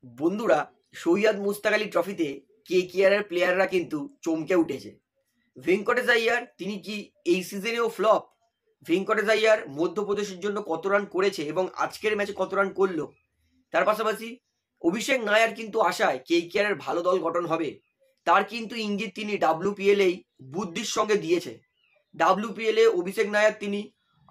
বন্ধুরা, সৈয়দ মুস্তাক আলী ট্রফিতে কেকেআর এর প্লেয়াররা কিন্তু চমকে উঠেছে। ভেঙ্কটেশ আইয়ার তিনি কি এই সিজনেও ফ্লপ? ভেঙ্কটেশ আইয়ার মধ্যপ্রদেশের জন্য কত রান করেছে এবং আজকের ম্যাচে কত রান করলো? তার পাশাপাশি অভিষেক নায়ার কিন্তু আশায় কেকেআর এর ভালো দল গঠন হবে, তার কিন্তু ইঙ্গিত তিনি ডাব্লিউপিএল এই বুদ্ধির সঙ্গে দিয়েছে। ডাব্লিউপিএল এ অভিষেক নায়ার তিনি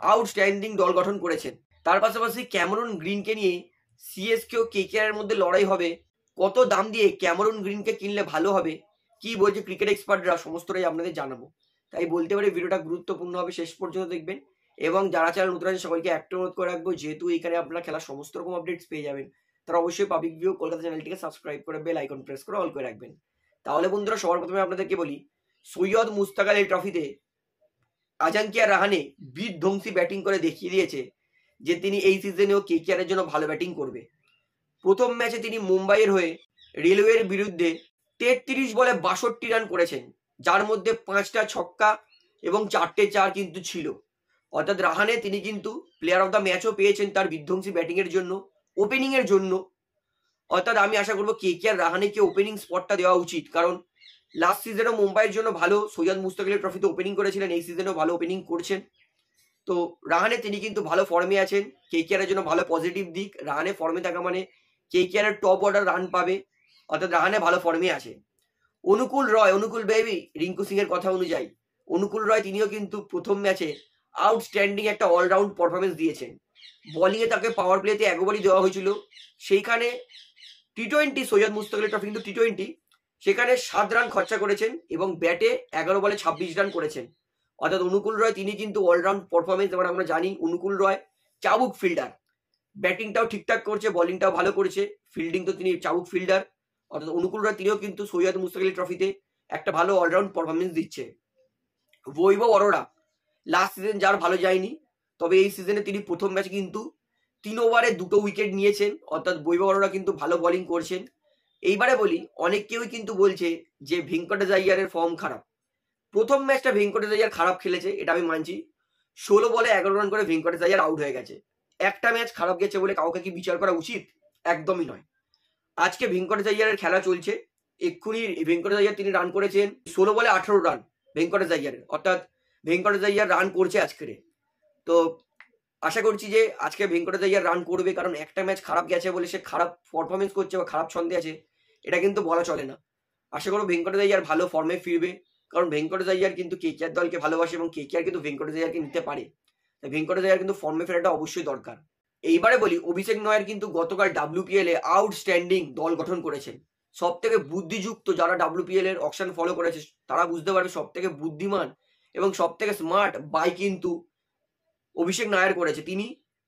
আউটস্ট্যান্ডিং দল গঠন করেছেন। তার পাশাপাশি ক্যামেরন গ্রিনকে নিয়ে সিএসকে ও কেকেআর এর মধ্যে লড়াই হবে। কত দাম দিয়ে ক্যামেরন গ্রিনকে কিনলে ভালো হবে, কি বলছে ক্রিকেট এক্সপার্টরা, সমস্তটাই আপনাদের জানাবো। তাই বলতে পারি ভিডিওটা গুরুত্বপূর্ণ হবে, শেষ পর্যন্ত দেখবেন। এবং যারা চ্যানেল নতুন আছে সকলকে একটা অনুরোধ করে রাখবো, যেহেতু এখানে আপনারা খেলার সমস্ত রকম আপডেটস পেয়ে যাবেন, তারা অবশ্যই পাবলিক ভিউ কলকাতা চ্যানেলটিকে সাবস্ক্রাইব করে বেল আইকন প্রেস করে অল করে রাখবেন। তাহলে বন্ধুরা, সবার প্রথমে আপনাদেরকে বলি, সৈয়দ মুস্তাক আলী ট্রফিতে আজাঙ্কিয়া রাহানে বিধ্বংসী ব্যাটিং করে দেখিয়ে দিয়েছে যে তিনি এই সিজনেও কেকেআর এর জন্য ভালো ব্যাটিং করবে। প্রথম ম্যাচে তিনি মুম্বাইয়ের হয়ে রেলওয়ের বিরুদ্ধে 33 বলে 62 রান করেছেন, যার মধ্যে 5টা ছক্কা এবং 4টে চার কিন্তু ছিল। অর্থাৎ রাহানে তিনি কিন্তু প্লেয়ার অফ দ্য ম্যাচও পেয়েছেন তার বিধ্বংসী ব্যাটিং এর জন্য, ওপেনিং এর জন্য। অর্থাৎ আমি আশা করবো কেকেআর রাহানেকে ওপেনিং স্পটটা দেওয়া উচিত, কারণ লাস্ট সিজনেও মুম্বাইয়ের জন্য ভালো সৈয়দ মুস্তাক আলী ট্রফিতে ওপেনিং করেছিলেন, এই সিজনেও ভালো ওপেনিং করছেন। তো রাহানে তিনি কিন্তু ভালো ফর্মে আছেন, কেকেআর এর জন্য ভালো পজিটিভ দিক। রাহানে ফর্মে থাকা মানে কেকেআর এর টপ অর্ডার রান পাবে, অর্থাৎ রাহানে ভালো ফর্মে আছে। অনুকূল রয়, অনুকূল বেবি, রিঙ্কু সিং এর কথা অনুযায়ী অনুকূল রয় তিনিও কিন্তু প্রথম ম্যাচে আউটস্ট্যান্ডিং একটা অলরাউন্ড পারফরমেন্স দিয়েছেন। বোলিংয়ে তাকে পাওয়ার প্লেতে একবারই দেওয়া হয়েছিল, সেইখানে টি20 সৈয়দ মুস্তাক আলী ট্রফি কিন্তু টি20, সেখানে 7 রান খরচা করেছেন এবং ব্যাটে 11 বলে 26 রান করেছেন। অর্থাৎ অনুকূল রয় তিনি কিন্তু অলরাউন্ড পারফরমেন্স, এবার আমরা জানি অনুকূল রয় চাবুক ফিল্ডার, ব্যাটিংটাও ঠিকঠাক করছে, বোলিংটাও ভালো করেছে, ফিল্ডিং তো তিনি চাবুক ফিল্ডার। অর্থাৎ অনুকূল রয় তিনিও কিন্তু সৈয়দ মুস্তাক আলী ট্রফিতে একটা ভালো অলরাউন্ড পারফরমেন্স দিচ্ছে। বৈভব অরোরা লাস্ট সিজন যার ভালো যায়নি, তবে এই সিজনে তিনি প্রথম ম্যাচে কিন্তু 3 ওভারে 2টো উইকেট নিয়েছেন। অর্থাৎ বৈভব অরোরা কিন্তু ভালো বোলিং করছেন। এইবারে বলি, অনেক কেউই কিন্তু বলছে যে ভেঙ্কটেশ আইয়ারের ফর্ম খারাপ। প্রথম ম্যাচটা ভেঙ্কটেশ আইয়ার খারাপ খেলেছে, এটা আমি মানছি। 16 বলে 11 রান করে ভেঙ্কটেশ আইয়ার আউট হয়ে গেছে। একটা ম্যাচ খারাপ গেছে বলে কাউকে কি বিচার করা উচিত? একদমই নয়। আজকে ভেঙ্কটেশ আইয়ারের খেলা চলছে, এক্ষুনি ভেঙ্কটেশ আইয়ার তিনি রান করেছেন 16 বলে 18 রান ভেঙ্কটেশ আইয়ারের, অর্থাৎ ভেঙ্কটেশ আইয়ার রান করছে আজকে। তো আশা করছি যে আজকে ভেঙ্কটেশ আইয়ার রান করবে, কারণ একটা ম্যাচ খারাপ গেছে বলে সে খারাপ পারফরমেন্স করছে বা খারাপ ছন্দে আছে, এটা কিন্তু বলা চলে না। আশা করব ভেঙ্কটেশ আইয়ার ভালো ফর্মে ফিরবে, কারণ ভেঙ্কটেশ আইয়ার কিন্তু কেকেআর দলকে ভালোবাসে এবং কেকেআর কিন্তু ভেঙ্কটেশ আইয়ারকে নিতে পারে। তাই ভেঙ্কটেশ আইয়ার কিন্তু ফর্মে ফেরাটা অবশ্যই দরকার। এইবারে বলি, অভিষেক নায়ার কিন্তু গতকাল ডাব্লিউপিএল এ আউটস্ট্যান্ডিং দল গঠন করেছেন। সব থেকে বুদ্ধিযুক্ত যারা ডাব্লিউপিএল এর অকশন ফলো করেছে তারা বুঝতে পারবে সব থেকে বুদ্ধিমান এবং সব থেকে স্মার্ট বাই কিন্তু অভিষেক নায়ার করেছে। তিনি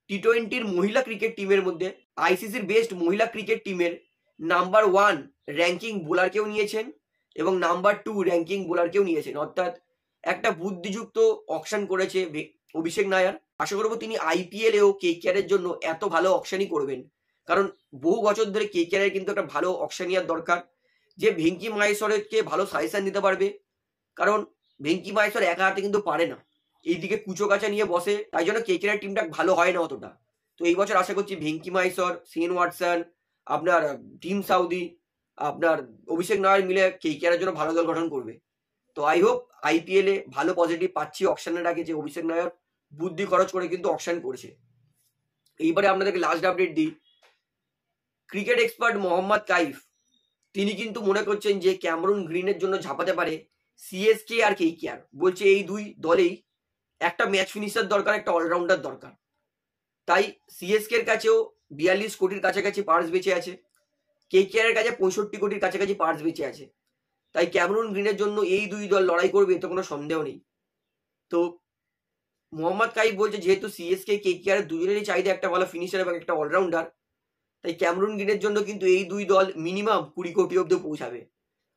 টি20 মহিলা ক্রিকেট টিমের মধ্যে আইসিসির বেস্ট মহিলা ক্রিকেট টিমের নাম্বার 1 র্যাঙ্কিং বোলারকেও নিয়েছেন এবং নাম্বার 2 র্যাঙ্কিং বোলারকেও নিয়েছেন। অর্থাৎ একটা বুদ্ধিযুক্ত অকশন করেছে অভিষেক নায়ার। আশা করবো তিনি আইপিএল এও কেকেআর এর জন্য এত ভালো অকশনই করবেন, কারণ বহু বছর ধরে কেকেআর এর কিন্তু একটা ভালো অকশনিয়ার দরকার, যে ভেঙ্কি মাহেশ্বরকে ভালো সাজেশন দিতে পারবে। কারণ ভেঙ্কি মাহেশ্বর একা হাতে কিন্তু পারে না, এইদিকে কুচো কাচা নিয়ে বসে, তাই জন্য কেকেআর টিমটা ভালো হয় না অতটা। তো এই বছর আশা করছি ভেঙ্কি মাহেশ্বর, শেন ওয়াটসন, আপনার টিম সাউদি, আপনার অভিষেক নায়ার মিলে কেকেআর এর জন্য ভালো দল গঠন করবে। তো আই হোপ আইপিএল এ ভালো পজিটিভ পাচ্ছি অকশনের আগে, যে অভিষেক নায়ার বুদ্ধি খরচ করে কিন্তু অকশন করছে। এইবারে আপনাদেরকে লাস্ট আপডেট দিই, ক্রিকেট এক্সপার্ট মোহাম্মদ কাইফ তিনি কিন্তু মনে করছেন যে ক্যামেরন গ্রিনের জন্য ঝাঁপাতে পারে সিএসকে আর কেকেআর। বলছে এই দুই দলেই একটা ম্যাচ ফিনিশার দরকার, একটা অলরাউন্ডার দরকার। তাই সিএসকে এর কাছেও 42 কোটির কাছাকাছি পার্স বেঁচে আছে, কেকেআর এর কাছে 65 কোটির কাছাকাছি পার্স বেঁচে আছে। তাই ক্যামেরন গ্রিনের জন্য এই দুই দল লড়াই করবে, এতে কোনো সন্দেহ নেই। তো মোহাম্মদ কাইফ বলছে যেহেতু সিএসকে কেকেআর দুজনেরই চাহিদা একটা ভালো ফিনিশার এবং একটা অলরাউন্ডার, তাই ক্যামেরন গ্রিনের জন্য কিন্তু এই দুই দল মিনিমাম 20 কোটি অব্দি পৌঁছাবে।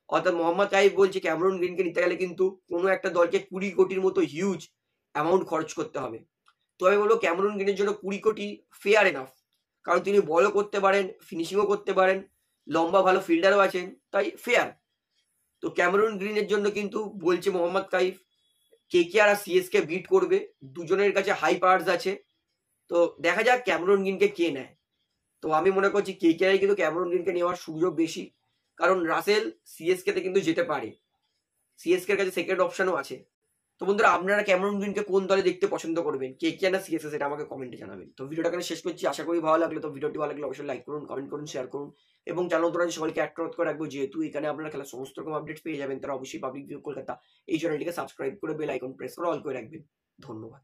অর্থাৎ মোহাম্মদ কাইফ বলছে ক্যামেরন গ্রিনকে নিতে গেলে কিন্তু কোনো একটা দলকে 20 কোটির মতো হিউজ অ্যামাউন্ট খরচ করতে হবে। তো আমি বলবো ক্যামেরন গ্রিনের জন্য 20 কোটি ফেয়ার এনাফ, কারণ তিনি বলও করতে পারেন, ফিনিশিংও করতে পারেন, লম্বা ভালো ফিল্ডারও আছেন, তাই ফেয়ার। তো ক্যামেরন গ্রিনের জন্য কিন্তু বলছে মোহাম্মদ কাইফ কেকেআর আর সিএসকে বিট করবে, দুজনের কাছে হাই পাওয়ার্স আছে। তো দেখা যাক ক্যামেরন গ্রিনকে কে নেয়। তো আমি মনে করছি কেকেআর কিন্তু ক্যামেরন গ্রিনকে নেওয়ার সুযোগ বেশি, কারণ রাসেল সিএসকে তে কিন্তু যেতে পারে, সিএসকে এর কাছে সেকেন্ড অপশনও আছে। তো বন্ধুরা আপনারা ক্যামেরন গ্রিনকে কোন দলে দেখতে পছন্দ করবেন, কেকেআর না সিএসকে, সেটা আমাকে কমেন্টে জানাবেন। তো ভিডিওটা এখানে শেষ করছি, আশা করি ভালো লাগলো। তো ভিডিওটি ভালো লাগলে অবশ্যই লাইক করুন, কমেন্ট করুন, শেয়ার করুন এবং চ্যানেল তোরা সকলকে অ্যাক্ট করে রাখবো, যেহেতু এখানে আপনারা খেলার সমস্ত রকম আপডেট পেয়ে যাবেন। তারা অবশ্যই পাবলিক ভিউ কলকাতা এই চ্যানেলটিকে সাবস্ক্রাইব করে বেল আইকন প্রেস করে অল করে রাখবেন। ধন্যবাদ।